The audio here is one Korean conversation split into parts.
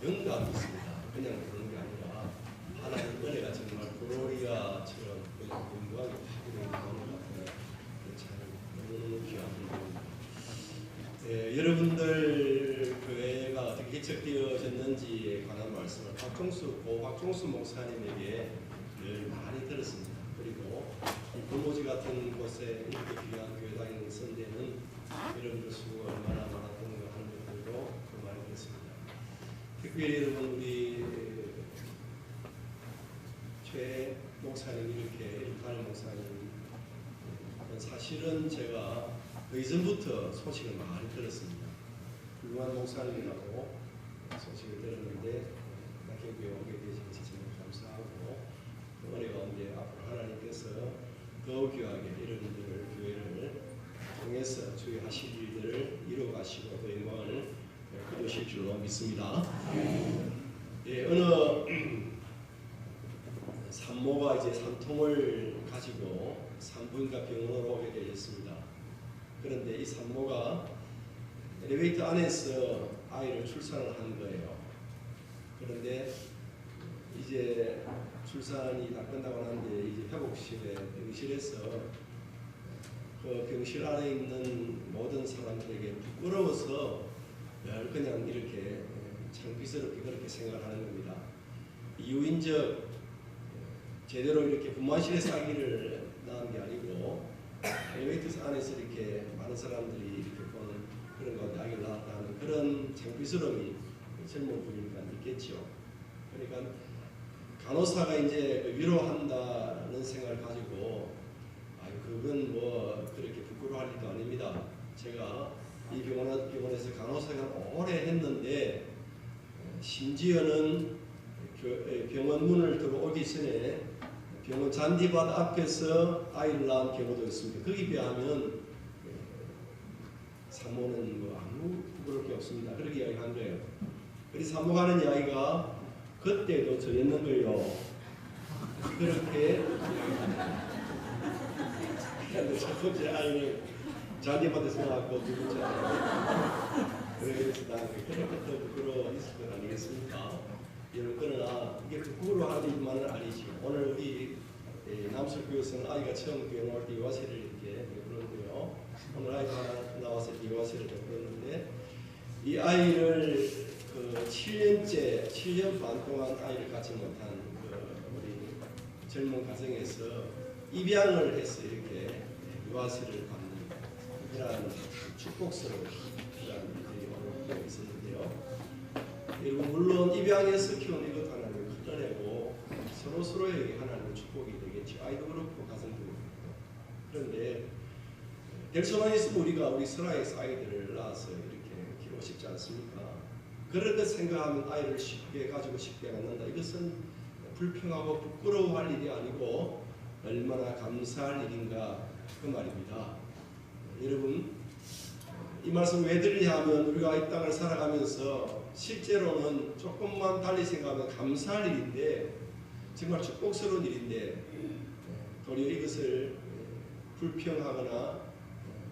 영감이 있습니다. 그냥 그런 게 아니라 하나님 은혜가 정말 보로리아처럼 그냥 공부하게 확인되는 것 같아요. 참 너무 귀한 일입니다. 여러분들 교회가 어떻게 개척되어졌는지에 관한 말씀을 박종수 목사님에게 늘 많이 들었습니다. 그리고 이 불모지 같은 곳에 이렇게 귀한 교회 다니는 선대는 여러분들 수고가 얼마나 많았던가 하는 것들도 그 많이 들었습니다. 특별히 여러분 우리 최 목사님 이렇게 일할 목사님 사실은 제가 그 이전부터 소식을 많이 들었습니다. 훌륭한 목사님이라고 소식을 들었는데 낙현교회 오게 되셔서 정말 감사하고 그 은혜 가운데 앞으로 하나님께서 더욱 귀하게 여러분들 교회를 통해서 주의 하실 일들을 이루어가시고 그 영광을 거두실 줄로 믿습니다. 어느 산모가 이제 산통을 가지고 산부인과 병원으로 오게 되었습니다. 그런데 이 산모가 엘리베이터 안에서 아이를 출산을 한 거예요. 그런데 이제 출산이 다 끝나고 난데 이제 회복실에 병실에서 그 병실 안에 있는 모든 사람들에게 부끄러워서 그냥 이렇게 창피스럽게 그렇게 생각하는 겁니다. 유인적 제대로 이렇게 분만실에서 아기를 낳은 게 아니고 엘리베이터 안에서 이렇게 많은 사람들이 이렇게 보는 그런 가운데 아기를 낳았다는 그런 창피스러움이 젊은 분이니까 있겠죠. 그러니까 간호사가 이제 위로한다는 생각을 가지고 그건 뭐 그렇게 부끄러워할 일도 아닙니다. 제가 이 병원에서 간호사가 오래 했는데 심지어는 병원 문을 들어오기 전에 병원 잔디밭 앞에서 아이를 낳은 경우도 있습니다. 거기에 비하면 산모는 뭐 아무 부끄러울 게 없습니다. 그렇게 이야기한 거예요. 그래서 산모가 하는 이야기가 그때도 저였는 거예요. 그렇게 첫 번째 아이는 잔디밭에서 낳았고 두 번째 아이는 그래서 나 그때부터 부끄러워 있을 것 아니겠습니까? 그러나 이게 부끄러워하는 일만은 아니죠. 오늘 우리 남술교회에서는 아이가 처음 교회 나올 때 이화세를 이렇게 베풀었는데요. 오늘 아이가 나와서 이화세를 베풀었는데 이 아이를 그 7년 반 동안 아이를 갖지 못한 우리 젊은 가정에서 입양을 해서 이렇게 유아세를 받는 이러한 축복스러운 이러한 일이 있었는데요. 여러분 물론 입양해서 키우는 이것 하나님의 큰 은혜고 서로에게 하나님의 축복이 되겠죠. 아이도 그렇고 가정도 그렇고. 그런데 될 수만 있으면 우리가 우리 설화에서 아이들을 낳아서 이렇게 키우고 싶지 않습니까? 그런 것 생각하면 아이를 쉽게 가지고 쉽게 갖는다. 이것은 불평하고 부끄러워할 일이 아니고 얼마나 감사할 일인가 그 말입니다. 여러분 이 말씀 왜 드리냐 하면 우리가 이 땅을 살아가면서 실제로는 조금만 달리 생각하면 감사할 일인데 정말 축복스러운 일인데 도리어 이것을 불평하거나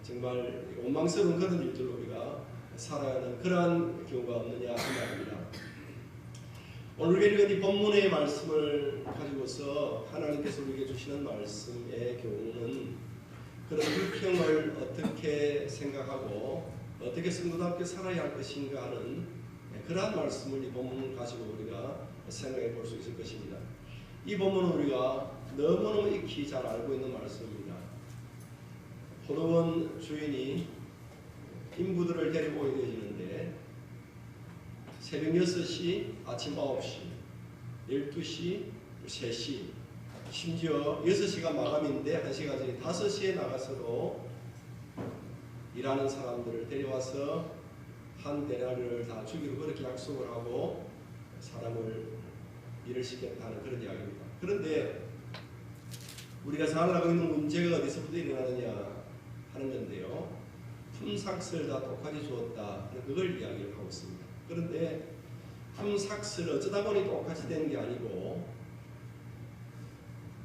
정말 원망스러운 그런 일들로 우리가 살아야 하는 그러한 경우가 없느냐 그 말입니다. 오늘 우리가 이 본문의 말씀을 가지고서 하나님께서 우리에게 주시는 말씀의 교훈은 그런 불평을 어떻게 생각하고 어떻게 성도답게 살아야 할 것인가 하는 그러한 말씀을 이 본문을 가지고 우리가 생각해 볼 수 있을 것입니다. 이 본문은 우리가 너무너무 익히 잘 알고 있는 말씀입니다. 포도원 주인이 인부들을 데리고 오게 되어지는데 새벽 6시, 아침 9시, 12시, 3시 심지어 6시가 마감인데 1시간 전에 5시에 나가서도 일하는 사람들을 데려와서 한 대나리를 다 주기로 그렇게 약속을 하고 사람을 일을 시켰다는 그런 이야기입니다. 그런데 우리가 잘 알고 있는 문제가 어디서부터 일어나느냐 하는 건데요. 품삯을 다 똑같이 주었다. 그걸 이야기를 하고 있습니다. 그런데 품삯을 어쩌다 보니 똑같이 되는 게 아니고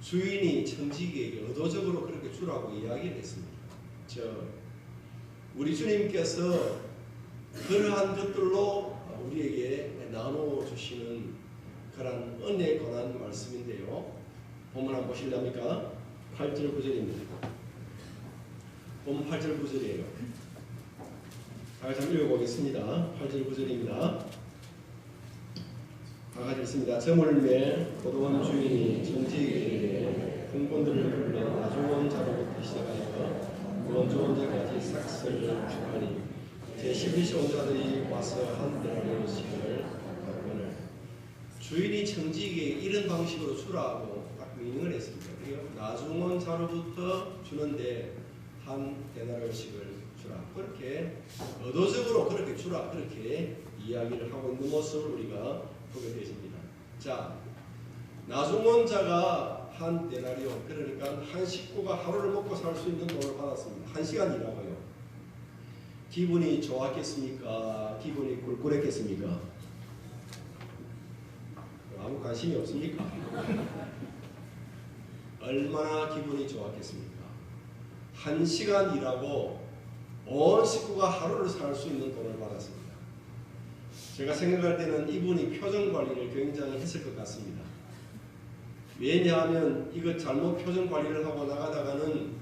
주인이 청지기에게 의도적으로 그렇게 주라고 이야기를 했습니다. 우리 주님께서 그러한 것들로 우리에게 나눠 주시는 그런 은혜에 관한 말씀인데요. 본문 한번 보실랍니까? 8절 9절입니다. 본문 8절 9절이에요. 다 같이 한번 읽어보겠습니다. 8절 9절입니다. 다 같이 읽습니다. 저물매 고도원 주인이 정직에게 공pon들을 불러 나중원 자로부터 시작하여 먼저 온 자까지 삭슬을 주하니 제11시 온 자들이 와서 한 데나리온씩을 받거늘 주인이 청지기에 이런 방식으로 주라고 딱 명령을 했습니다. 나중원 자로부터 주는데 한 데나리온씩을 주라. 그렇게 의도적으로 그렇게 주라. 그렇게 이야기를 하고 있는 모습을 우리가 보게 되십니다. 자, 나중원 자가 한 데나리온, 그러니까 한 식구가 하루를 먹고 살 수 있는 돈을 받았습니다. 1시간 일하고요. 기분이 좋았겠습니까? 기분이 꿀꿀했겠습니까? 아무 관심이 없습니까? 얼마나 기분이 좋았겠습니까? 1시간 일하고 온 식구가 하루를 살 수 있는 돈을 받았습니다. 제가 생각할 때는 이분이 표정 관리를 굉장히 했을 것 같습니다. 왜냐하면 이거 잘못 표정 관리를 하고 나가다가는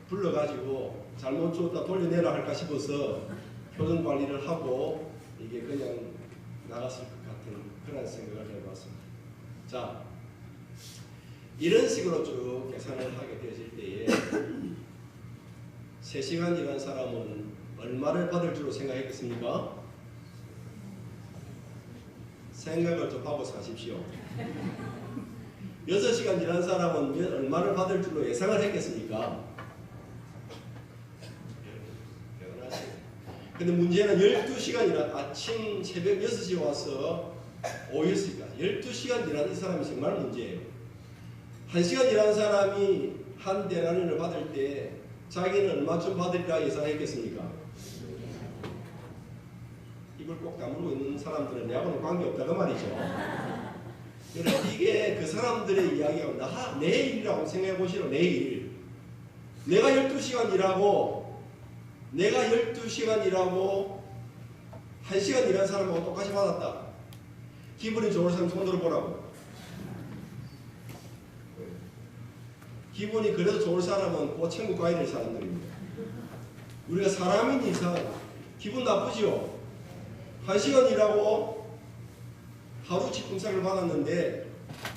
불러가지고 잘못 줬다 돌려내라 할까 싶어서 표정 관리를 하고 이게 그냥 나갔을 것 같은 그런 생각을 해봤습니다. 자, 이런 식으로 쭉 계산을 하게 되실 때에 3시간 일한 사람은 얼마를 받을 줄로 생각했겠습니까? 생각을 좀 하고 사십시오. 6시간 일한 사람은 얼마를 받을 줄로 예상을 했겠습니까? 근데 문제는 12시간 일한 아침 새벽 6시에 와서 오후 6시까지 12시간 일한 이 사람이 정말 문제예요. 1시간 일한 사람이 한 데나리온을 받을 때 자기는 얼마쯤 받으리라 예상했겠습니까? 입을 꼭 다물고 있는 사람들은 내하고는 관계없다고 말이죠. 그래서 이게 그 사람들의 이야기가 내 일이라고 생각해 보시라. 내 일. 내가 12시간 일하고 1시간 일한 사람하고 똑같이 받았다. 기분이 좋은 사람 손 들어보라고. 기분이 그래도 좋을 사람은 곧 천국 가야 될 사람들입니다. 우리가 사람인 이상 기분 나쁘죠? 1시간 일하고 하루씩 금상을 받았는데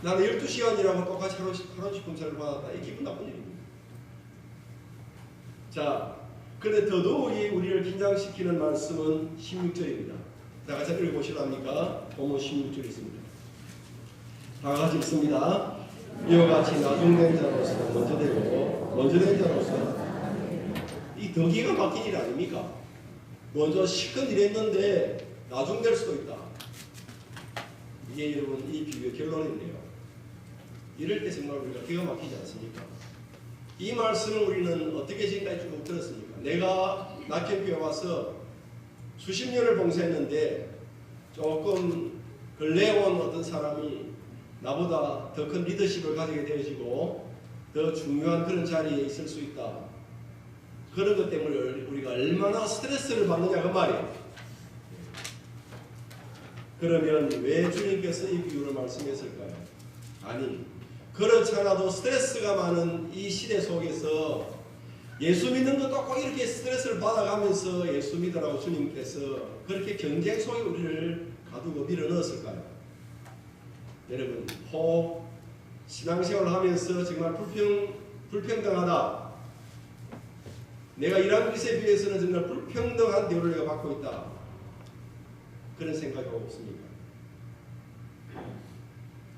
나는 12시간 일하고 똑같이 하루씩 금상을 받았다. 이 기분 나쁜 일입니다. 자, 그런데 더더욱이 우리를 긴장시키는 말씀은 16절입니다. 다 같이 읽어보시랍니까? 본문 16절 있습니다. 다 같이 읽습니다. 이와 같이 나중된 자로서 먼저 되고 먼저 된 자로서 이 더 기가 막힌 일 아닙니까? 먼저 실컷 일했는데 나중될 수도 있다. 이게 여러분 이 비유의 결론인데요. 이럴 때 정말 우리가 기가 막히지 않습니까? 이 말씀을 우리는 어떻게 지금까지 쭉 들었습니까? 내가 낙현교회 와서 수십 년을 봉사했는데 조금 근래에 온 어떤 사람이 나보다 더 큰 리더십을 가지게 되어지고 더 중요한 그런 자리에 있을 수 있다. 그런 것 때문에 우리가 얼마나 스트레스를 받느냐 그 말이에요. 그러면 왜 주님께서 이 비유를 말씀했을까요? 아니, 그렇지 않아도 스트레스가 많은 이 시대 속에서 예수 믿는 것도 꼭 이렇게 스트레스를 받아가면서 예수 믿으라고 주님께서 그렇게 경쟁 속에 우리를 가두고 밀어넣었을까요? 여러분, 신앙생활을 하면서 정말 불평등하다. 내가 일한 것에 비해서는 정말 불평등한 대우를 내가 받고 있다. 그런 생각이 없습니까?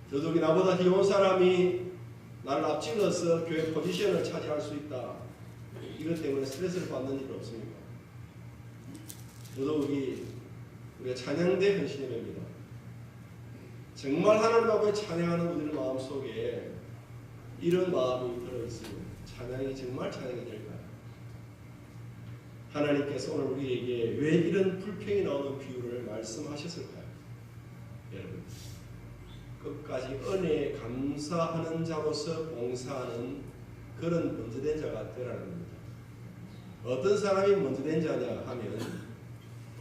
더더욱이 나보다 귀여운 사람이 나를 앞질러서 교회 포지션을 차지할 수 있다. 이것 때문에 스트레스를 받는 일 없습니까? 더더욱이 우리가 찬양대 헌신의 맵니다. 정말 하나님 앞에 찬양하는 우리의 마음속에 이런 마음이 들어있으면 찬양이 정말 찬양이 될까요? 하나님께서 오늘 우리에게 왜 이런 불평이 나오는 비유를 말씀하셨을까요? 여러분, 끝까지 은혜에 감사하는 자로서 봉사하는 그런 먼저된 자가 되라는 겁니다. 어떤 사람이 먼저된 자냐 하면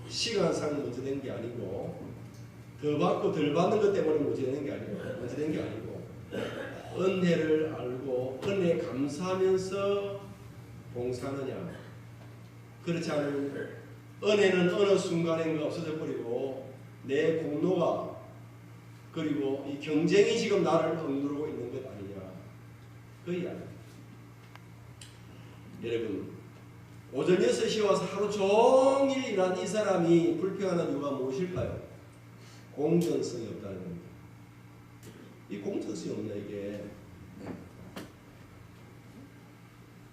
시간상 먼저된 게 아니고 더 받고 덜 받는 것 때문에 문제되는 게 아니고 은혜를 알고 은혜에 감사하면서 봉사하느냐. 그렇지 않으면 은혜는 어느 순간인가 없어져 버리고 내 공로가 그리고 이 경쟁이 지금 나를 억누르고 있는 것 아니냐. 그 이야기. 여러분, 오전 6시에 와서 하루 종일 일한 이 사람이 불평하는 이유가 무엇일까요? 공정성이 없다는 겁니다. 이 공정성이 없냐 이게.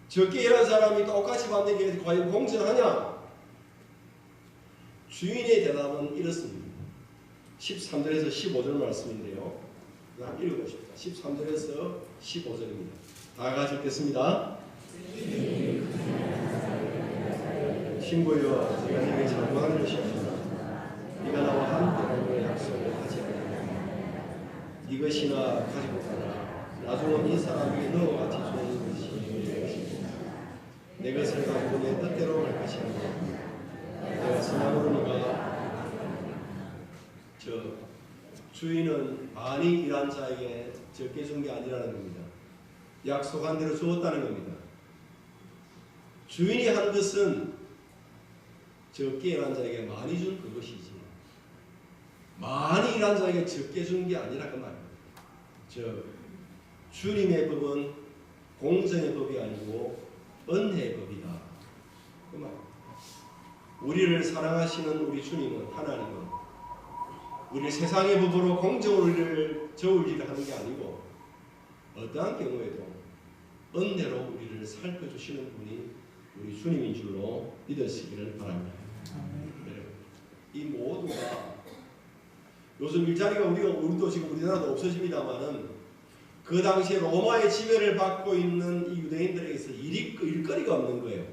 적게 일한 사람이 똑같이 받는 게 과연 공정하냐? 주인의 대답은 이렇습니다. 13절에서 15절 말씀인데요. 한번 읽어보십시오. 13절에서 15절입니다. 다 같이 읽겠습니다. 친구여, 제가 네게 장구하는 것이옵소서. 네가 나와 함께 약속을 하지 않느냐. 이것이나 가지고 가라. 나중은 이 사람에게 너와 같이 좋은 것이 될 것이고 내 것을 가지고 내 뜻대로 할 것이 아니라 내가 선함으로 네가 주인은 많이 일한 자에게 적게 준 게 아니라는 겁니다. 약속한 대로 주었다는 겁니다. 주인이 한 것은 적게 일한 자에게 많이 준 그것이지 많이 일한 자에게 적게 준 게 아니라 그 말입니다. 주님의 법은 공정의 법이 아니고 은혜의 법이다. 그 말입니다. 우리를 사랑하시는 우리 주님은 하나님은 우리 세상의 법으로 공정으로 우리를 저울질을 하는 게 아니고 어떠한 경우에도 은혜로 우리를 살펴주시는 분이 우리 주님인 줄로 믿으시기를 바랍니다. 이 모두가 요즘 일자리가 우리도 지금 우리나라도 없어집니다만은 그 당시에 로마의 지배를 받고 있는 이 유대인들에게서 일거리가 없는 거예요.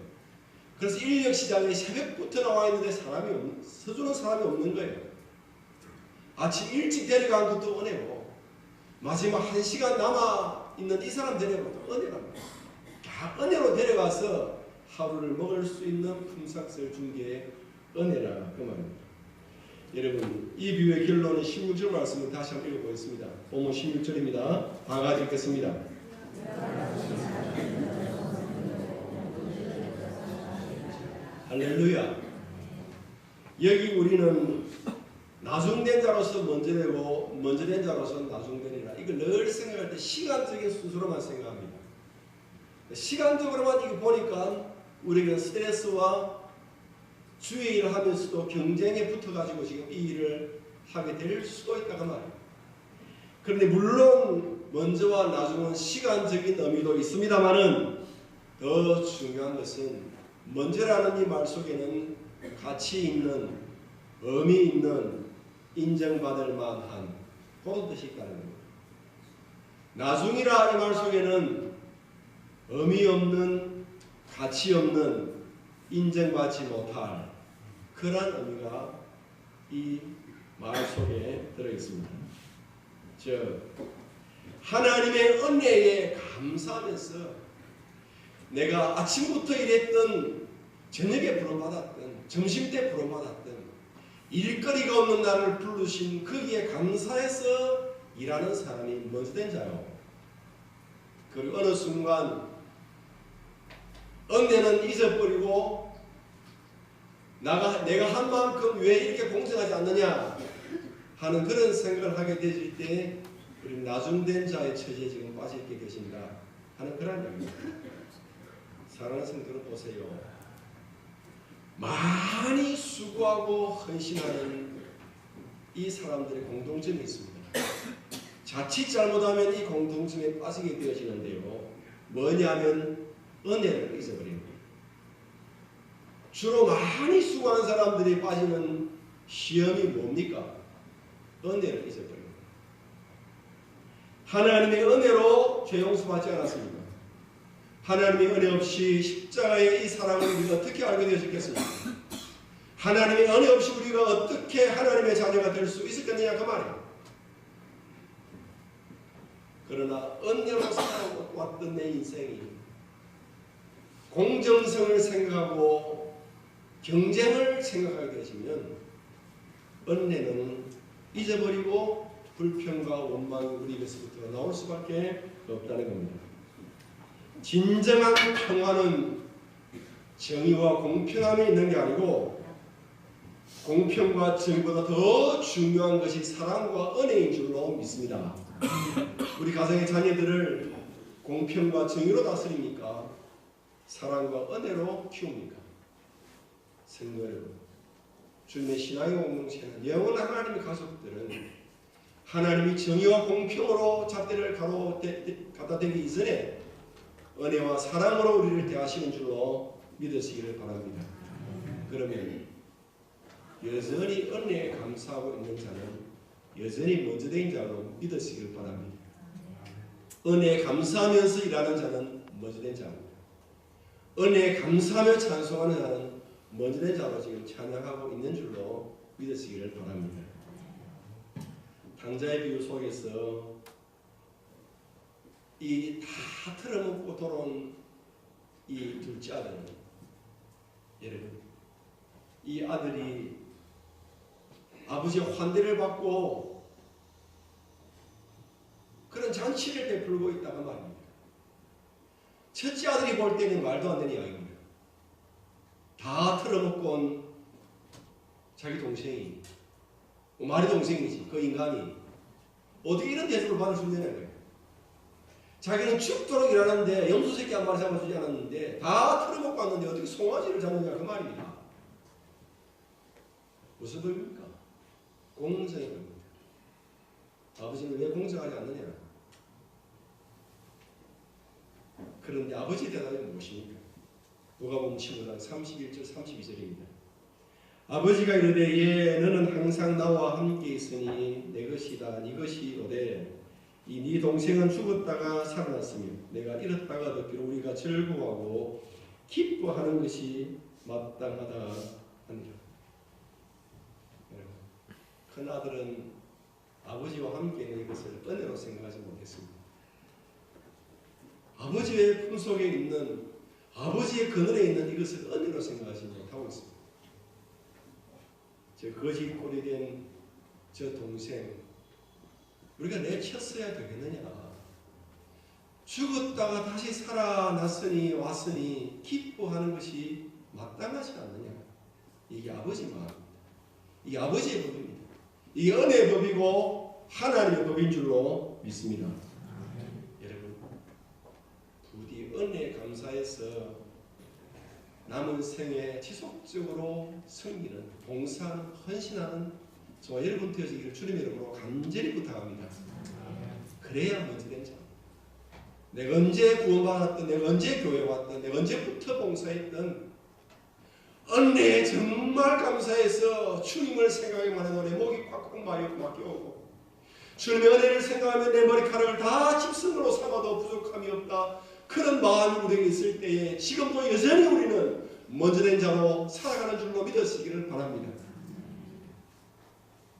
그래서 인력 시장에 새벽부터 나와 있는데 서주는 사람이 없는 거예요. 아침 일찍 데려간 것도 은혜고 마지막 1시간 남아있는 이 사람 데려간 것도 은혜랍니다. 다 은혜로 데려가서 하루를 먹을 수 있는 품삯을 준 게 은혜라 그 말입니다. 여러분, 이 비유의 결론은 16절 말씀을 다시 한번 읽어보겠습니다. 본문 16절입니다. 다 같이 읽겠습니다. 할렐루야. 여기 우리는 나중된 자로서 먼저 되고 먼저 된 자로서 나중되리라. 이걸 늘 생각할 때 시간적인 순서로만 생각합니다. 시간적으로만 이거 보니까 우리는 스트레스와 주의 일을 하면서도 경쟁에 붙어가지고 지금 이 일을 하게 될 수도 있다고 말이에요. 그런데 물론 먼저와 나중은 시간적인 의미도 있습니다만은 더 중요한 것은 먼저라는 이 말 속에는 가치 있는 의미 있는 인정받을 만한 그런 뜻이 있다는 겁니다. 나중이라 이 말 속에는 의미 없는 가치 없는 인정받지 못할 그런 의미가 이 말 속에 들어있습니다. 하나님의 은혜에 감사하면서 내가 아침부터 일했던 저녁에 부름받았던 점심때 부름받았던 일거리가 없는 나를 부르신 거기에 감사해서 일하는 사람이 먼저 된 자요. 그리고 어느 순간 은혜는 잊어버리고 내가 한 만큼 왜 이렇게 공정하지 않느냐 하는 그런 생각을 하게 되실 때 우리 나중된 자의 처지에 지금 빠져있게 되신다 하는 그런 얘기입니다. 사랑하는 성도들 보세요. 많이 수고하고 헌신하는 이 사람들의 공통점이 있습니다. 자칫 잘못하면 이 공통점에 빠지게 되어지는데요. 뭐냐면 은혜를 잊어버리는 거예요. 주로 많이 수고한 사람들이 빠지는 시험이 뭡니까? 은혜를 잊어버리는 거예요. 하나님의 은혜로 죄 용서받지 않았습니까? 하나님의 은혜 없이 십자가의 이 사랑을 우리가 어떻게 알게 되었겠습니까? 하나님의 은혜 없이 우리가 어떻게 하나님의 자녀가 될 수 있었겠느냐 그 말이에요. 그러나 은혜로 살아왔던 내 인생이 공정성을 생각하고 경쟁을 생각하게 되시면 은혜는 잊어버리고 불평과 원망이 우리 입에서부터 나올 수밖에 없다는 겁니다. 진정한 평화는 정의와 공평함이 있는 게 아니고 공평과 정의보다 더 중요한 것이 사랑과 은혜인 줄로 믿습니다. 우리 가정의 자녀들을 공평과 정의로 다스립니까? 사랑과 은혜로 키웁니까? 성도 여러분, 주님의 신앙의 공동체는 영원한 하나님의 가족들은 하나님이 정의와 공평으로 잣대를 갖다 대기 이전에 은혜와 사랑으로 우리를 대하시는 줄로 믿으시기를 바랍니다. 그러면 여전히 은혜에 감사하고 있는 자는 여전히 먼저된 자로 믿으시길 바랍니다. 은혜에 감사하면서 일하는 자는 먼저된 자입니다. 은혜에 감사하며 찬송하는 자는 먼저된 자로 지금 찬양하고 있는 줄로 믿으시기를 바랍니다. 당자의 비유 속에서 이 다 틀어먹고 돌아온 이 둘째 아들은, 여러분, 이 아들이 아버지의 환대를 받고 그런 잔치를 베풀고 있다가 말입니다. 첫째 아들이 볼 때는 말도 안 되는 이야기입니다. 다 틀어먹고 온 자기 동생이, 말이 동생이지, 그 인간이 어떻게 이런 대접을 받을 수 있는 거예요. 자기는 죽도록 일하는데 염소 새끼 한 마리 잡아주지 않았는데 다 틀어먹고 왔는데 어떻게 송아지를 잡느냐 그 말입니다. 무슨 법입니까? 공정의 법입니다. 아버지는 왜 공정하지 않느냐? 그런데 아버지의 대답이 무엇입니까? 누가복음 15장 31절 32절입니다. 아버지가 이르되 예 너는 항상 나와 함께 있으니 내 것이다 네 것이로되 이 네 동생은 죽었다가 살아났으며 내가 잃었다가 얻기로 우리가 즐거워하고 기뻐하는 것이 마땅하다 하니라. 큰 아들은 아버지와 함께 있는 것을 은혜로 생각하지 못했습니다. 아버지의 품속에 있는, 아버지의 그늘에 있는 이것을 은혜로 생각하지 못하고 있습니다. 저 거지 꼴이 된 저 동생, 우리가 내쳤어야 되겠느냐? 죽었다가 다시 살아났으니 왔으니 기뻐하는 것이 마땅하지 않느냐? 이게 아버지 마음입니다. 이게 아버지의 법입니다. 이게 은혜의 법이고 하나님의 법인 줄로 믿습니다. 여러분, 부디 은혜에 감사해서 남은 생에 지속적으로 섬기는, 봉사하는, 헌신하는 저와 여러분 되어지기를 주님의 이름으로 간절히 부탁합니다. 그래야 먼저 된 자. 내가 언제 구원받았든, 내가 언제 교회 왔든, 내가 언제부터 봉사했든 은혜에 정말 감사해서 주님을 생각하기만 해도 내 목이 꽉꽉 막혀오고 주님의 은혜를 생각하면 내 머리카락을 다 집승으로 삼아도 부족함이 없다. 그런 마음이 우리에게 있을 때에 지금도 여전히 우리는 먼저 된 자로 살아가는 줄로 믿으시기를 바랍니다.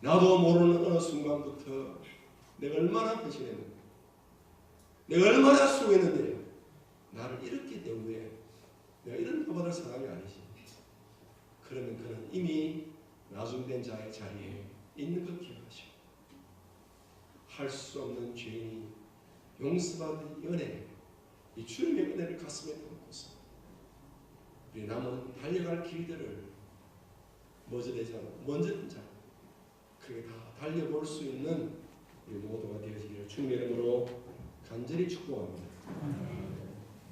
나도 모르는 어느 순간부터 내가 얼마나 배신했는데, 내가 얼마나 수고했는데 나를 이렇게 대우해. 내가 이런 받을 사람이 아니지. 그러면 그는 이미 나중된 자의 자리에 있는 것 기억하시고, 할 수 없는 죄인이 용서받은 은혜, 이 주님의 은혜를 가슴에 담고서 우리 남은 달려갈 길들을 먼저 된 자, 그게 다 달려볼 수 있는 우리 모두가 되어지기를 주님의 이름으로 간절히 축복합니다.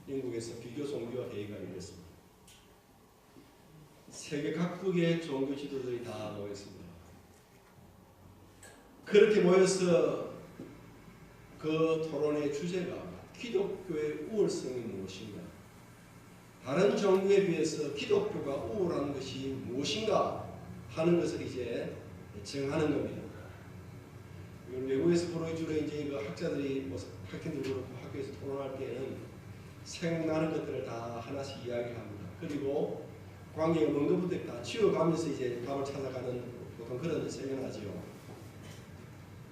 영국에서 비교 종교와 회의가 열렸습니다. 세계 각국의 종교 지도들이 다 모였습니다. 그렇게 모여서 그 토론의 주제가 기독교의 우월성이 무엇인가, 다른 종교에 비해서 기독교가 우월한 것이 무엇인가 하는 것을 이제 정하는 겁니다. 외국에서 주로 이제 그 학자들이 학생들 그렇고 학교에서 토론할 때는 생각나는 것들을 다 하나씩 이야기합니다. 그리고 관계가 먼 것부터 다 치워가면서 이제 답을 찾아가는 보통 그런 세미나지요.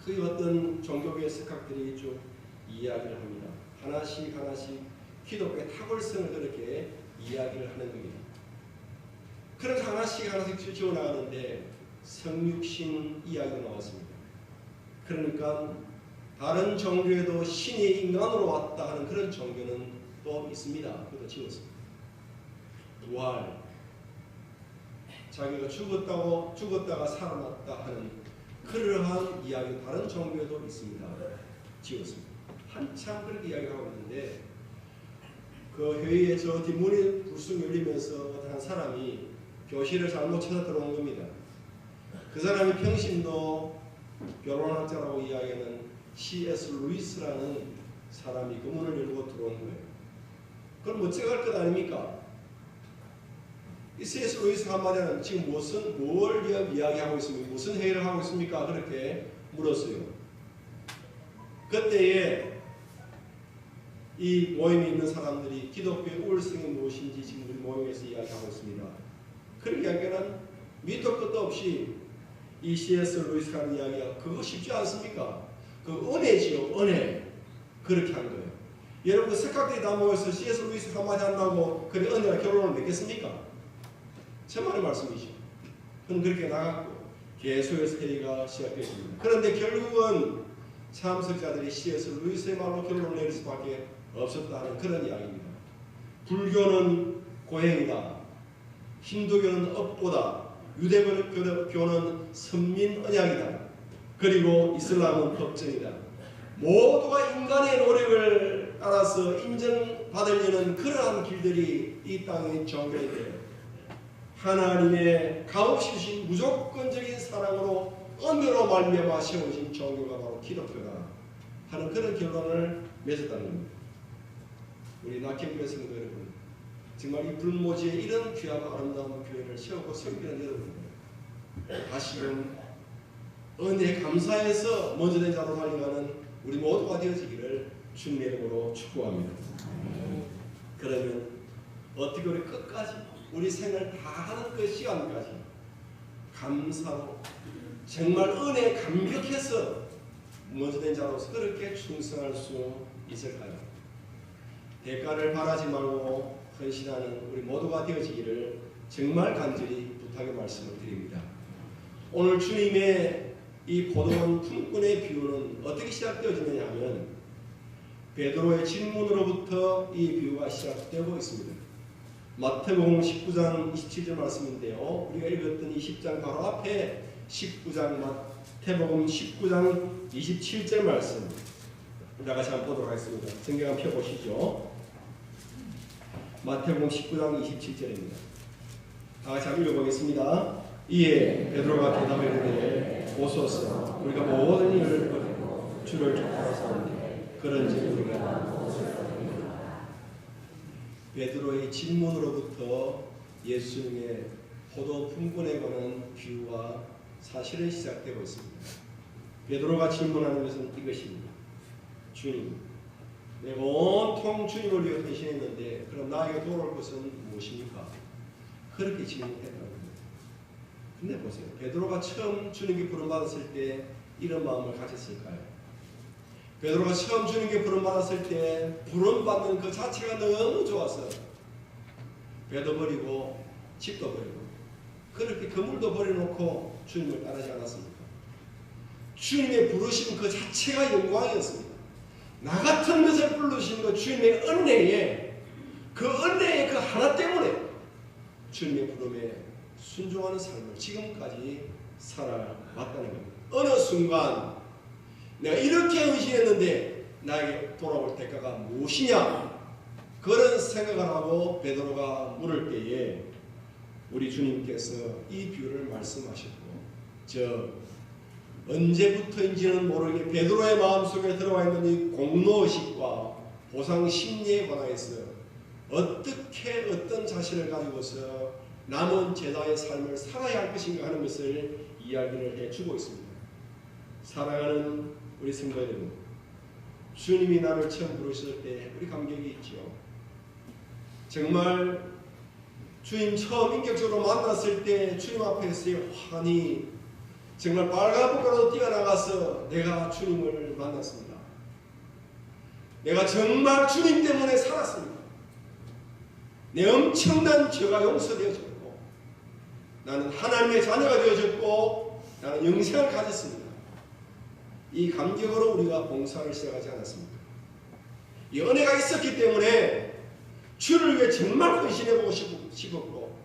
그 어떤 종교계의 석학들이 쭉 이야기를 합니다. 하나씩 기독교의 탁월성을 그렇게 이야기를 하는 겁니다. 그래서 하나씩 지어나가는데 성육신 이야기가 나왔습니다. 그러니까 다른 종교에도 신이 인간으로 왔다 하는 그런 종교는 또 있습니다. 그것도 지웠습니다. 부활, 자기가 죽었다가 살아났다 하는 그러한 이야기 다른 종교에도 있습니다. 지웠습니다. 한참 그렇게 이야기하고 있는데 그 회의에 저 뒷문이 불쑥 열리면서 한 사람이 교실을 잘못 찾아 들어온 겁니다. 그 사람이 평신도 변호학자라고 이야기하는 C.S. 루이스라는 사람이 그 문을 열고 들어온 거예요. 그럼 어째갈 것 아닙니까? 이 C.S. 루이스 한마디는 지금 뭘 이야기하고 있습니까? 무슨 회의를 하고 있습니까? 그렇게 물었어요. 그때에 이 모임에 있는 사람들이 기독교의 우월성이 무엇인지 지금 우리 모임에서 이야기하고 있습니다. 그런 이야기는 밑도 끝도 없이 이 C.S. 루이스가 하는 이야기가 그거 쉽지 않습니까? 그 은혜지요, 은혜. 그렇게 한 거예요. 여러분 그 석학들이 다 모여서 C.S. 루이스 한마디 한다고 그래 은혜가 결론을 맺겠습니까? 천만의 말씀이죠. 그럼 그렇게 나갔고 계속해서 회의가 시작됐습니다. 그런데 결국은 참석자들이 C.S. 루이스의 말로 결론을 내릴 수밖에 없었다는 그런 이야기입니다. 불교는 고행이다. 힌두교는 업보다. 유대교는 선민 언약이다. 그리고 이슬람은 법정이다. 모두가 인간의 노력을 따라서 인정받으려는 그러한 길들이 이 땅의 종교인데 하나님의 값없이 주신 무조건적인 사랑으로 은혜로 말미암아 세워진 종교가 바로 기독교다 하는 그런 결론을 맺었다는 겁니다. 우리 낙현교회 성도 여러분, 정말 이 불모지에 이런 귀하고 아름다운 교회를 세우고 섬기는 여러분들, 다시금 은혜 감사해서 먼저 된 자로 달려가는 우리 모두가 되어지기를 주님의 이름으로 축복합니다. 그러면 어떻게 우리 끝까지 우리 생을 다 하는 그 시간까지 감사로 정말 은혜에 감격해서 먼저 된 자로서 그렇게 충성할 수 있을까요? 대가를 바라지 말고 헌신하는 우리 모두가 되어지기를 정말 간절히 부탁의 말씀을 드립니다. 오늘 주님의 이 포도원 품꾼의 비유는 어떻게 시작되어지느냐 하면 베드로의 질문으로부터 이 비유가 시작되고 있습니다. 마태복음 19장 27절 말씀인데요. 우리가 읽었던 이 10장 바로 앞에 19장 마태복음 19장 27절 말씀 우리 같이 한번 보도록 하겠습니다. 성경 한번 펴보시죠. 마태복음 19장 27절입니다. 다 같이 한번 읽어보겠습니다. 이에 베드로가 대답해 이르되 보소서 우리가 모든 일을 버리고 주를 쫓아서는데 그런지 우리가 베드로의 질문으로부터 예수님의 포도 품꾼에 관한 비유와 사실은 시작되고 있습니다. 베드로가 질문하는 것은 이것입니다. 주님, 내가 온통 주님을 위해 헌신했는데 그럼 나에게 돌아올 것은 무엇입니까? 그렇게 질문했다는 겁니다. 근데 보세요. 베드로가 처음 주님께 부름받았을 때 이런 마음을 가졌을까요? 베드로가 처음 주님께 부름받았을 때 부름받는 그 자체가 너무 좋아서 배도 버리고 집도 버리고 그렇게 그물도 버려놓고 주님을 따르지 않았습니까? 주님의 부르심 그 자체가 영광이었습니다. 나 같은 것을 부르신 그 주님의 은혜에 그 은혜의 그 하나 때문에 주님의 부름에 순종하는 삶을 지금까지 살아왔다는 겁니다. 어느 순간 내가 이렇게 헌신했는데 나에게 돌아올 대가가 무엇이냐? 그런 생각을 하고 베드로가 물을 때에 우리 주님께서 이 비유를 말씀하셨고 저 언제부터인지는 모르게 베드로의 마음속에 들어와 있는 이 공로의식과 보상 심리에 관하여서 어떻게 어떤 자신을 가지고서 남은 제자의 삶을 살아야 할 것인가 하는 것을 이야기를 해주고 있습니다. 사랑하는 우리 성도 여러분, 주님이 나를 처음 부르실 때 우리 감격이 있죠. 정말 주님 처음 인격적으로 만났을 때 주님 앞에서의 환희, 정말 빨간불가로 뛰어나가서 내가 주님을 만났습니다. 내가 정말 주님 때문에 살았습니다. 내 엄청난 죄가 용서되어졌고 나는 하나님의 자녀가 되어졌고 나는 영생을 가졌습니다. 이 감격으로 우리가 봉사를 시작하지 않았습니까? 이 은혜가 있었기 때문에 주를 위해 정말 헌신해보고 싶었고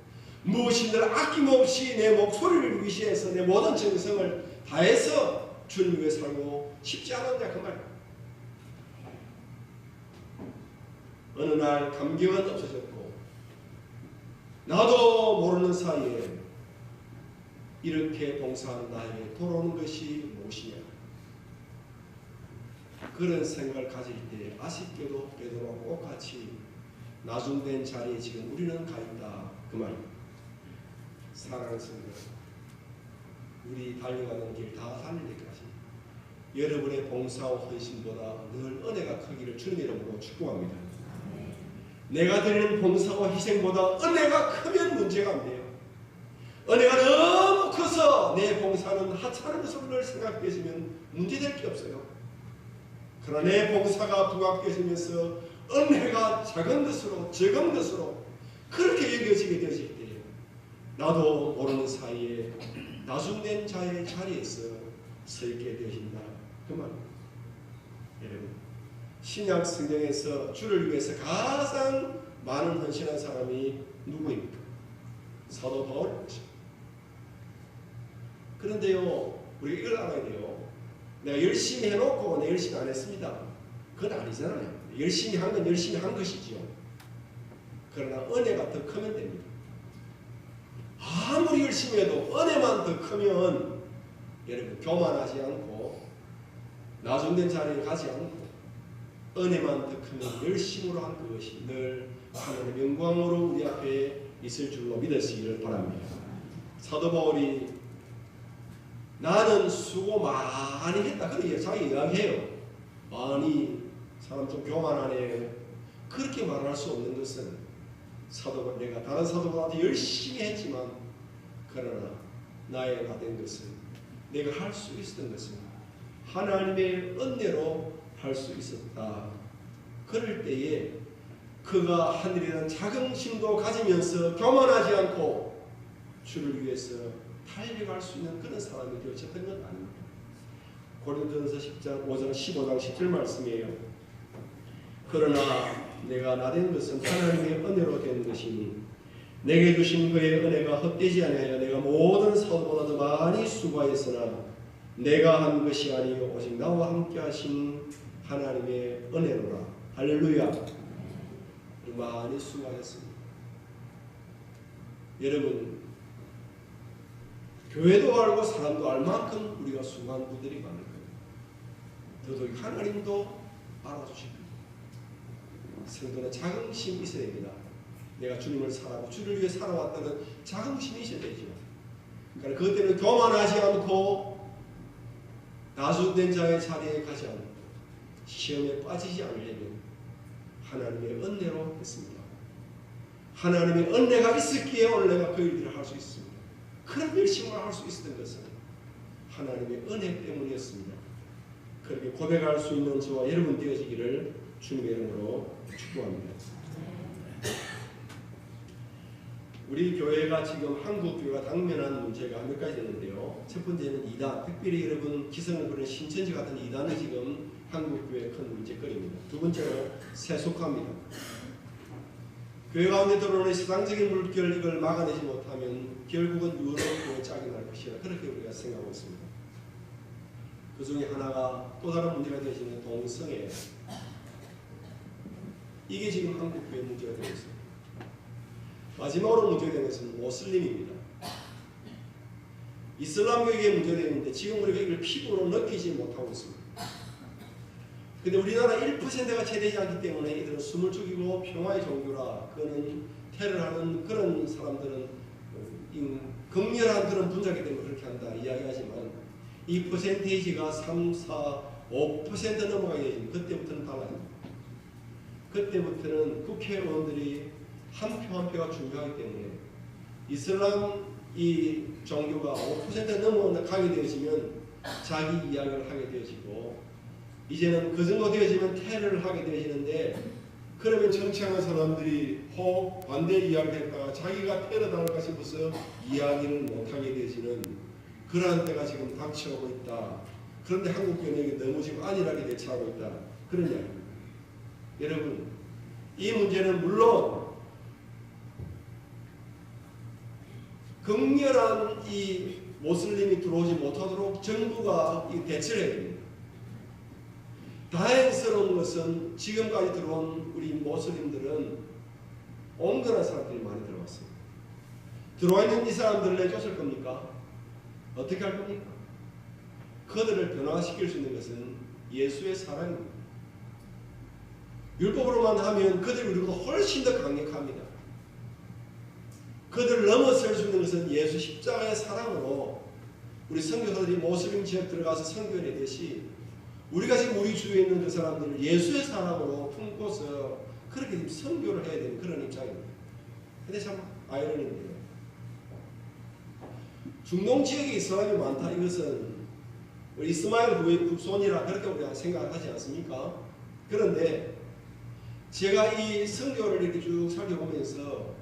무엇인들 아낌없이 내 목소리를 위시해서 내 모든 정성을 다해서 주를 위해 살고 싶지 않았냐 그 말이에요. 어느 날 감격은 없어졌고 나도 모르는 사이에 이렇게 봉사하는 나에게 돌아오는 것이 무엇이냐 그런 생각을 가질 때 아쉽게도 베드로와 똑같이 나중된 자리에 지금 우리는 가 있다 그 말입니다. 사랑하는 성도 우리 달려가는 길 다 달릴 때까지 여러분의 봉사와 헌신보다 늘 은혜가 크기를 주님 이름으로 축복합니다. 내가 드리는 봉사와 희생보다 은혜가 크면 문제가 안 돼요. 은혜가 너무 커서 내 봉사는 하찮은 것으로 생각되시면 문제될 게 없어요. 그러나 내 봉사가 부각되시면서 은혜가 작은 것으로 적은 것으로 그렇게 여겨지게 되실 때 나도 모르는 사이에 나중된 자의 자리에서 서 있게 되신다 그 말입니다. 여러분 신약 성경에서 주를 위해서 가장 많은 헌신한 사람이 누구입니까? 사도 바울입니다. 그런데요 우리가 이걸 알아야 돼요. 내가 열심히 해놓고 내가 열심히 안 했습니다. 그건 아니잖아요. 열심히 한 건 열심히 한 것이지요. 그러나 은혜가 더 크면 됩니다. 아무리 열심히 해도 은혜만 더 크면 여러분 교만하지 않고 나중된 자리에 가지 않고 은혜만 더 크면 열심으로 한 그것이 늘 하나님의 영광으로 우리 앞에 있을 줄로 믿으시기를 바랍니다. 사도 바울이 나는 수고 많이 했다 그렇게 자기 이야기해요. 많이 사람 좀 교만하네 그렇게 말할 수 없는 것은 사도가 내가 다른 사도보다 열심히 했지만 그러나 나의 나 된 것은 내가 할 수 있었던 것은 하나님의 은혜로 할 수 있었다. 그럴 때에 그가 하늘이라는 자긍심도 가지면서 교만하지 않고 주를 위해서 달려갈 수 있는 그런 사람이 되어졌던 건 아닙니다. 고린도전서 10장 5장 15장 10절 말씀이에요. 그러나 내가 나된 것은 하나님의 은혜로 된 것이니 내게 주신 그의 은혜가 헛되지 아니하여 내가 모든 사도보다 더 많이 수고하였으나 내가 한 것이 아니요 오직 나와 함께 하신 하나님의 은혜로라. 할렐루야. 많이 수고하셨습니다. 여러분 교회도 알고 사람도 알 만큼 우리가 수고한 분들이 많을 거예요. 더더욱 하나님도 알아주십니다. 성도는 자긍심이 있어야 됩니다. 내가 주님을 사랑하고 주를 위해 살아왔다는 자긍심이 있어야 되죠. 그러니까 그것 때문에 교만하지 않고 나중된 자의 자리에 가지 않고 시험에 빠지지 않으려면 하나님의 은혜로 했습니다. 하나님의 은혜가 있었기에 오늘 내가 그 일들을 할 수 있습니다. 그런 열심을 할 수 있었던 것은 하나님의 은혜 때문이었습니다. 그렇게 고백할 수 있는 저와 여러분 되어지기를 주님의 이름으로 축복합니다. 우리 교회가 지금 한국 교회가 당면한 문제가 몇 가지 있는데요. 첫 번째는 이단, 특별히 여러분 기성을 부르는 신천지 같은 이단이 지금 한국 교회의 큰 문제거리입니다. 두 번째는 세속화입니다. 교회 가운데 들어오는 세상적인 물결 이걸 막아내지 못하면 결국은 유럽 교회 짝이 날 것이라 그렇게 우리가 생각하고 있습니다. 그 중에 하나가 또 다른 문제가 되어지는 동성애. 이게 지금 한국 교회 문제가 되고 있습니다. 마지막으로 문제가 되는 것은 모슬림입니다. 이슬람교육의 문제가 되는데 지금 우리가 이걸 피부로 느끼지 못하고 있습니다. 근데 우리나라 1%가 채되지 않기 때문에 이들은 숨을 죽이고 평화의 종교라 그는 테러하는 그런 사람들은 극렬한 그런 분자기 때문에 그렇게 한다 이야기하지만 이 퍼센테이지가 3, 4, 5% 넘어가게 되면 그때부터는 달라집니다. 그때부터는 국회의원들이 한 표 한 표가 중요하기 때문에 이슬람 이 종교가 5% 넘어가게 되어지면 자기 이야기를 하게 되어지고 이제는 그 정도 되어지면 테러를 하게 되어지는데 그러면 정치하는 사람들이 반대 이야기를 했다가 자기가 테러 당할까 싶어서 이야기를 못하게 되어지는 그러한 때가 지금 닥쳐오고 있다. 그런데 한국 견역이 너무 지금 안일하게 대처하고 있다. 그런 이야기입니다. 여러분, 이 문제는 물론 극렬한 이 모슬림이 들어오지 못하도록 정부가 대처를 해야 됩니다. 다행스러운 것은 지금까지 들어온 우리 모슬림들은 온건한 사람들이 많이 들어왔습니다. 들어와 있는 이 사람들을 내쫓을 겁니까? 어떻게 할 겁니까? 그들을 변화시킬 수 있는 것은 예수의 사랑입니다. 율법으로만 하면 그들이 우리보다 훨씬 더 강력합니다. 그들을 넘어설 수 있는 것은 예수 십자가의 사랑으로 우리 선교사들이 모슬림 지역 들어가서 선교를 하듯이 우리가 지금 우리 주위에 있는 그 사람들을 예수의 사랑으로 품고서 그렇게 지금 선교를 해야 되는 그런 입장입니다. 근데 참 아이러니인데요. 중동 지역에 이슬람이 많다. 이것은 우리 이스마엘 후손이라 그렇게 우리가 생각하지 않습니까? 그런데 제가 이 선교를 이렇게 쭉 살펴보면서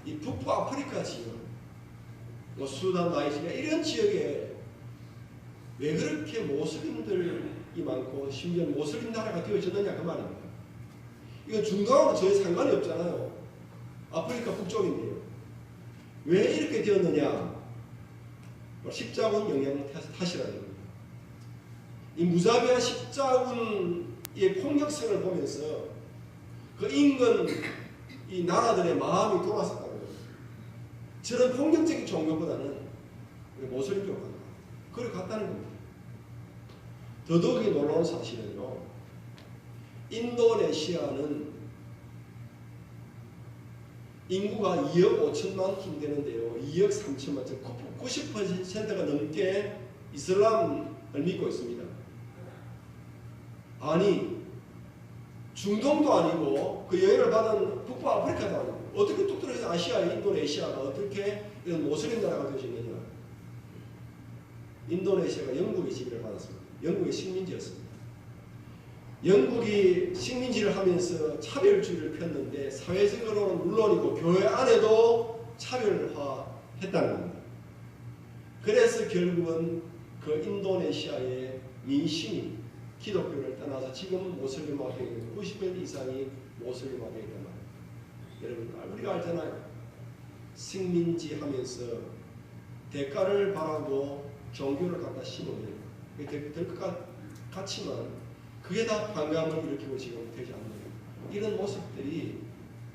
이 북부 아프리카 지역, 뭐 수단, 나이지리아 이런 지역에 왜 그렇게 모슬림들이 많고 심지어 모슬림 나라가 되어졌느냐 그 말입니다. 이건 중동하고 전혀 상관이 없잖아요. 아프리카 북쪽인데요. 왜 이렇게 되었느냐? 십자군 영향 탓이라는 겁니다. 이 무자비한 십자군의 폭력성을 보면서 그 인근 이 나라들의 마음이 돌아섰다는 겁니다. 저런 폭력적인 종교보다는 모슬림 쪽으로 간다. 그걸 갔다는 겁니다. 더더욱이 놀라운 사실은요. 인도네시아는 인구가 2억 5천만 쯤 되는데요. 2억 3천만 쯤 90%가 넘게 이슬람을 믿고 있습니다. 아니 중동도 아니고 그 여행을 받은 북부 아프리카도 아니고 어떻게 뚝 떨어져서 아시아의 인도네시아가 어떻게 이런 모슬림 나라가 되어지느냐. 인도네시아가 영국의 지배를 받았습니다. 영국의 식민지였습니다. 영국이 식민지를 하면서 차별주의를 폈는데 사회적으로는 물론이고 교회 안에도 차별화했다는 겁니다. 그래서 결국은 그 인도네시아의 민심이 기독교를 떠나서 지금 모슬림화되어 90% 이상이 모슬림화되어 있단 말입니다. 여러분 우리가 알잖아요. 식민지 하면서 대가를 바라고 종교를 갖다 심으면 될 것 같지만 그게 다 반감을 일으키고 지금 되지 않는 이런 모습들이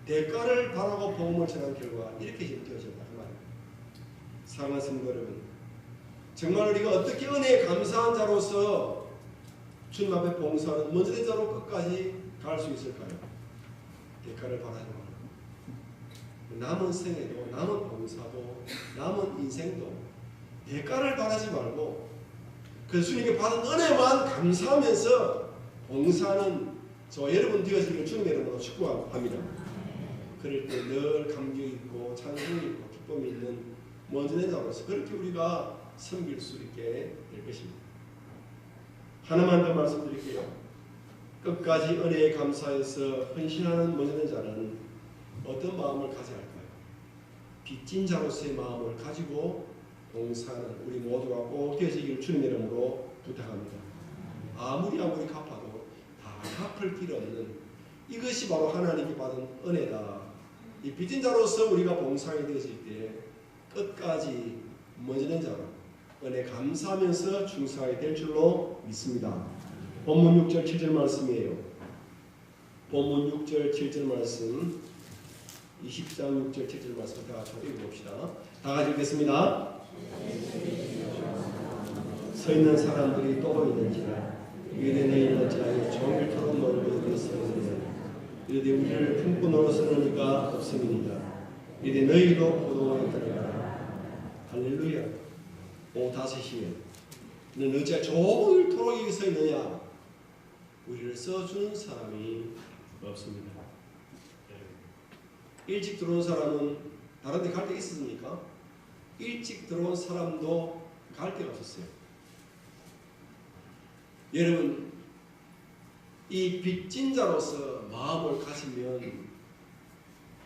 대가를 바라고 복음을 전한 결과 이렇게 지금 되어졌다 그 말입니다. 사랑하는 성도 여러분, 정말 우리가 어떻게 은혜에 감사한 자로서 주님 앞에 봉사하는 먼저 된 자로 끝까지 갈 수 있을까요? 대가를 바라지 말고 남은 생애도 남은 봉사도 남은 인생도 대가를 바라지 말고 그 주님께 받은 은혜만 감사하면서 봉사는 저 여러분 되어지기를 주님의 이름으로 축복합니다. 그럴 때 늘 감격이 있고 찬송이 있고 기쁨이 있는 먼저 된 자로서 그렇게 우리가 섬길 수 있게 될 것입니다. 하나만 더 말씀드릴게요. 끝까지 은혜에 감사해서 헌신하는 먼저 된 자는 어떤 마음을 가져야 할까요? 빚진 자로서의 마음을 가지고 봉사하는 우리 모두가 꼭 되어지기를 주님의 이름으로 부탁합니다. 아무리 갚아도 다 갚을 길 없는 이것이 바로 하나님께 받은 은혜다. 이 빚진 자로서 우리가 봉사하게 되어질 때 끝까지 먼저 된 자로 은혜 감사하면서 충성하게 될 줄로 믿습니다. 본문 6절 7절 말씀이에요. 본문 6절 7절 말씀 20장 6절 7절 말씀 다 같이 읽어봅시다. 다 같이 읽겠습니다. 서 있는 사람들이 또 있는지라 이르되 있는지라 종일토록 놀고 있으리라. 이르되 우리를 품고 놀아서는 이가 없음이니라. 이르되 너희도 포도원에 들어가라. 할렐루야. 오후 5시에 너는 어찌 종일토록 여기 서 있느냐. 우리를 써주는 사람이 없습니다. 일찍 들어온 사람은 다른 데 갈 데 있었습니까? 일찍 들어온 사람도 갈 데가 없었어요. 여러분, 이 빚진 자로서 마음을 가지면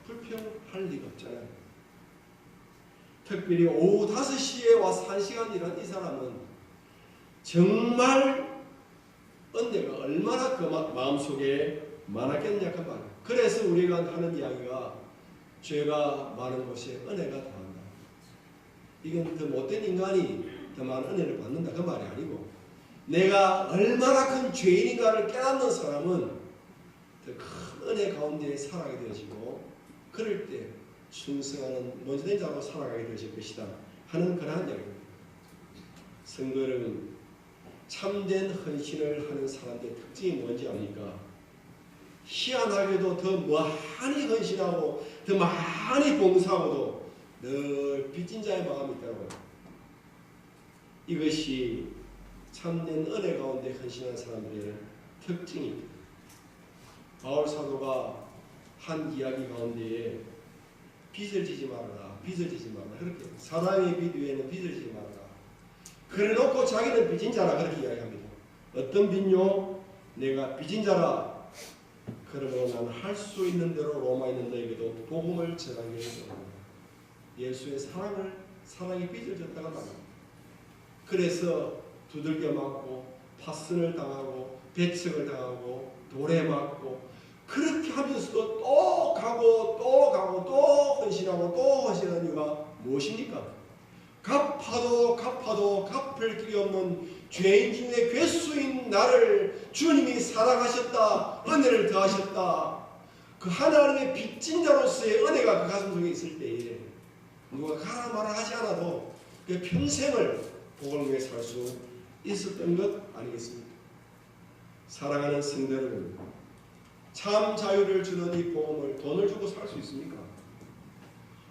불평할 리가 없잖아요. 특별히 오후 5시에 와서 1시간 일한 이 사람은 정말 은혜가 얼마나 그 마음속에 많았겠냐 그 말이에요. 그래서 우리가 하는 이야기가 죄가 많은 곳에 은혜가 더한다. 이건 더 못된 인간이 더 많은 은혜를 받는다 그 말이 아니고, 내가 얼마나 큰 죄인인가를 깨닫는 사람은 더 큰 은혜 가운데 살아가게 되어지고, 그럴 때 충성하는 먼저된 자로 살아가게 되어질 것이다 하는 그러한 이야기입니다. 성도 여러분, 참된 헌신을 하는 사람들의 특징이 뭔지 압니까? 희한하게도 더 많이 헌신하고 더 많이 봉사하고도 늘 빚진 자의 마음이 있다고요. 이것이 참된 은혜 가운데 헌신하는 사람들의 특징입니다. 바울 사도가 한 이야기 가운데에 빚을 지지 말아라, 빚을 지지 말아라, 그렇게 사람의 빚 위에는 빚을 지지 말아라. 그래놓고 자기는 빚진 자라 그렇게 이야기합니다. 어떤 빚요? 내가 빚진 자라. 그러므로 나는 할 수 있는 대로 로마에 있는 너에게도 복음을 전하게 됩니다. 예수의 사랑의 빚을 졌다가 말합니다. 그래서 두들겨 맞고 파슨을 당하고 배척을 당하고 돌에 맞고 그렇게 하면서도 또 가고 또 가고 또 헌신하고 또 헌신하는 이유가 무엇입니까? 갚아도 갚을 길이 없는 죄인 중에 괴수인 나를 주님이 사랑하셨다, 은혜를 더하셨다. 그 하나님의 빚진 자로서의 은혜가 그 가슴 속에 있을 때에 누가 가라 마라 하지 않아도 그 평생을 복을 위해 살 수 있었던 것 아니겠습니까? 사랑하는 성도 여러분, 참 자유를 주는 이 복음을 돈을 주고 살 수 있습니까?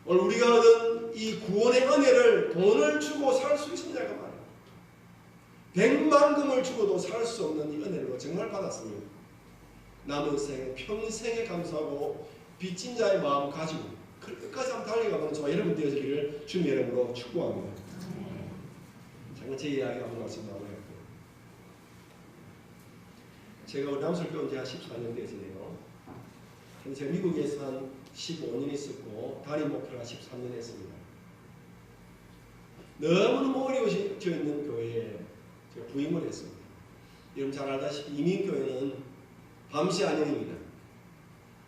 오늘 우리가 얻은 이 구원의 은혜를 돈을 주고 살 수 있느냐가 말이에요. 100만 금을 주고도 살 수 없는 이 은혜를 정말 받았습니다. 남은 생에 평생에 감사하고 빚진 자의 마음 가지고 끝까지 한번 달려가면 저와 여러분 되어지기를 주님의 이름으로 축복합니다. 잠깐 제 이야기 한번 말씀 나눠볼게요. 제가 우리 남설교 온 지 한 14년 되었네요. 근데 제가 미국에서 한 15년 있었고 단임 목표를 한 13년 했습니다. 너무너무 어려워져 있는 교회에 제가 부임을 했습니다. 여러분 잘 알다시피 이민교회는 밤새 안녕입니다.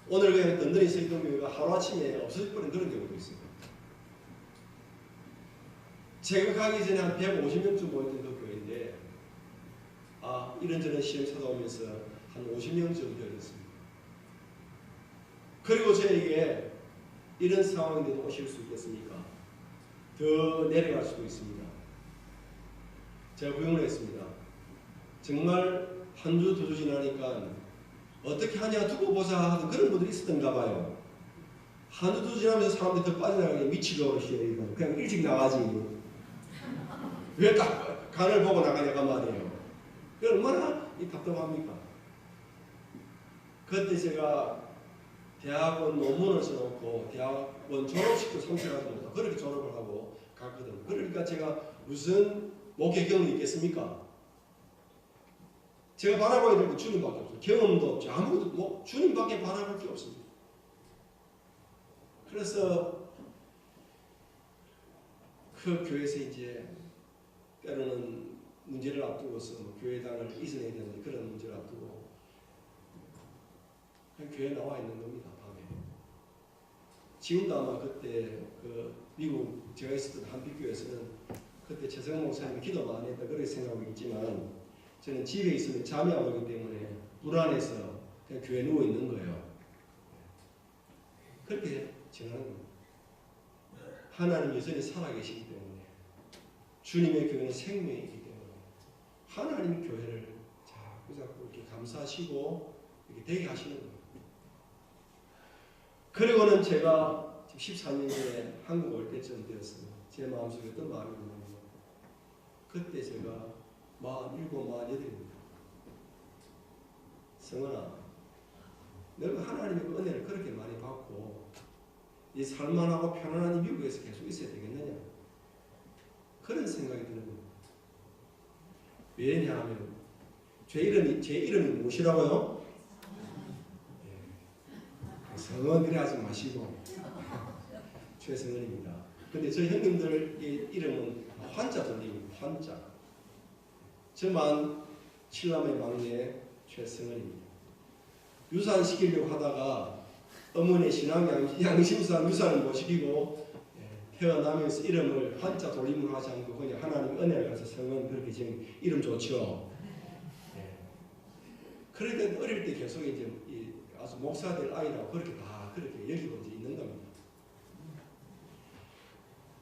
오늘 그냥 든든히 서 있던 교회가 하루아침에 없어질 뻔한 그런 경우도 있습니다. 제가 가기 전에 한 150명쯤 모였던 그 교회인데 이런저런 시험 찾아오면서 한 50명 정도 되었습니다. 그리고 저에게 이런 상황인데도 오실 수 있겠습니까? 더 내려갈 수도 있습니다. 제가 부임을 했습니다. 정말 한 주, 두 주 지나니까 어떻게 하냐 두고 보자 하는 그런 분들이 있었던가 봐요. 한 주, 두 주 지나면서 사람들이 더 빠져나가게 미치고 그러시더라고요. 그냥 일찍 나가지. 왜 딱 간을 보고 나가냐가 말이에요. 얼마나 답답합니까? 그때 제가 대학원 논문을 써놓고 대학원 졸업식도 참석하지 못하고 그렇게 졸업을 하고 갔거든요. 그러니까 제가 무슨 목회 경험이 있겠습니까? 제가 바라봐야 될 건 주님밖에 없어요. 경험도 없죠. 아무것도 주님밖에 바라볼 게 없습니다. 그래서 그 교회에서 이제 때로는 문제를 앞두고서 교회당을 이전해야 되는 그런 문제를 앞두고 그냥 교회에 나와 있는 겁니다. 밤에. 지금도 아마 그때 그 미국 제가 있었던 한빛교회에서는 그때 최성원 목사님이 기도 많이 했다 그렇게 생각하고 있지만 저는 집에 있으면 잠이 안 오기 때문에 불안해서 그냥 교회에 누워 있는 거예요. 그렇게 정하는 겁니다. 하나님 여전히 살아계시기 때문에 주님의 교회는 생명이기 때문에 하나님 교회를 자꾸 이렇게 감사하시고 이렇게 되게 하시는 겁니다. 그리고는 제가 14년 전에 한국 올 때쯤 되었습니다. 제 마음속에 어떤 마음이 있냐면 그때 제가 47, 48입니다. 성은아, 너가 하나님의 은혜를 그렇게 많이 받고 이 살만하고 편안한 이 미국에서 계속 있어야 되겠느냐? 그런 생각이 드는 겁니다. 왜냐하면 제 이름이 무엇이라고요? 성은 그래 하지 마시고 최성은입니다. 근데 저희 형님들의 이름은 환자 돌립니다. 환자. 저만 7남의 막내 최승은입니다. 유산시키려고 하다가 어머니 신앙 양심상 유산을 못 시키고 태어나면서 이름을 한자 돌림으로 하지 않고 그냥 하나님 은혜를 가서 성은 그렇게 지금 이름 좋죠. 그러니까 어릴 때 계속 이제 아주 목사 될 아이라고 그렇게 다 그렇게 여기고 이제 있는 겁니다.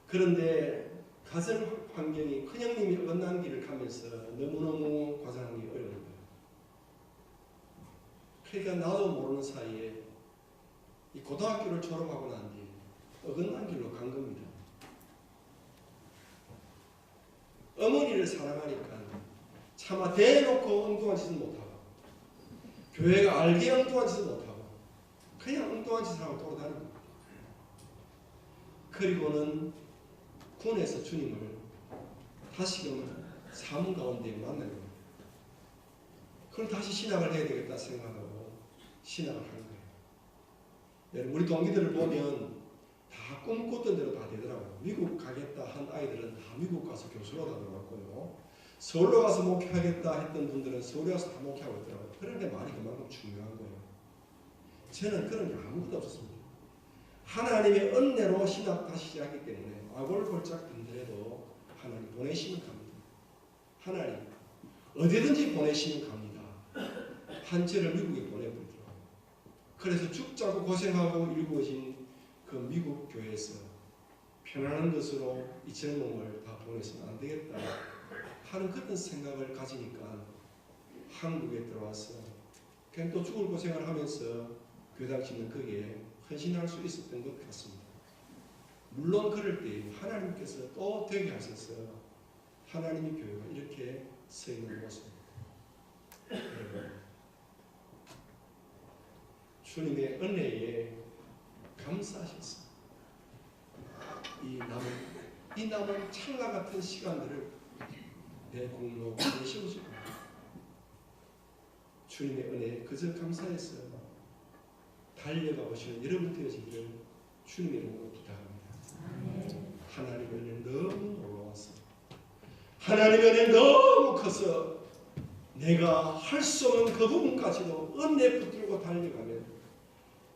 그런데 가정 환경이 큰형님이 어긋난 길을 가면서 너무너무 과장하기 어려운 거예요. 그러니까 나도 모르는 사이에 이 고등학교를 졸업하고 난 뒤에 어긋난 길로 간 겁니다. 어머니를 사랑하니까 차마 대놓고 엉뚱한 짓은 못하고 교회가 알게 엉뚱한 짓은 못하고 그냥 엉뚱한 짓을 하고 돌아다니는 겁니다. 그리고는 군에서 주님을 다시금 삶 가운데 만나는 겁니다. 그럼 다시 신학을 해야 되겠다 생각하고 신학을 하는 거예요. 여러분 우리 동기들을 보면 다 꿈꿨던 대로 다 되더라고요. 미국 가겠다 한 아이들은 다 미국 가서 교수로 다 들어갔고요. 서울로 가서 목회하겠다 했던 분들은 서울에 가서 다 목회하고 있더라고요. 그런데 말이 그만큼 중요한 거예요. 저는 그런 게 아무것도 없었습니다. 하나님의 은혜로 신학 다시 시작했기 때문에 아골골짝 든더라도 하나님 보내시면 갑니다. 하나님 어디든지 보내시면 갑니다. 한 저를 미국에 보내버리더라고요. 그래서 죽자고 고생하고 일구어진 그 미국 교회에서 편안한 것으로 이 젊음을 다 보내서는 안 되겠다 하는 그런 생각을 가지니까 한국에 들어와서 그냥 또 죽을 고생을 하면서 그 당시는 거기에 헌신할 수 있었던 것 같습니다. 물론 그럴 때 하나님께서 또 되게 하셔서 하나님의 교회가 이렇게 서 있는 모습입니다. 주님의 은혜에 감사하셨습니다. 이 남은 찰나 같은 시간들을 내 공로 내세우시고 주님의 은혜에 그저 감사해서 달려가 보시는 여러분 되어지기를 주님의 이름으로 부탁합니다. 하나님의 은혜는 너무 놀라웠습니다. 하나님의 은혜는 너무 커서 내가 할 수 없는 그 부분까지도 은혜 붙들고 달려가면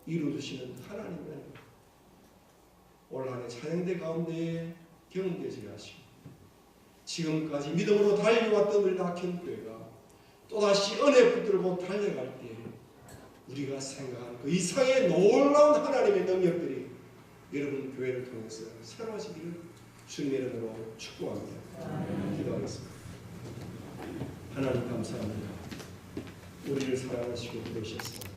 이루어주시는 하나님의 은혜 올 한 해 찬양대 가운데 경험되지게 하시고 지금까지 믿음으로 달려왔던 우리 낙현 교회가 또다시 은혜 붙들고 달려갈 때 우리가 생각한 그 이상의 놀라운 하나님의 능력들이 여러분 교회를 통해서 새로워지기를 주님의 이름으로 축복합니다. 기도하겠습니다. 하나님 감사합니다. 우리를 사랑하시고 부르셨습니다.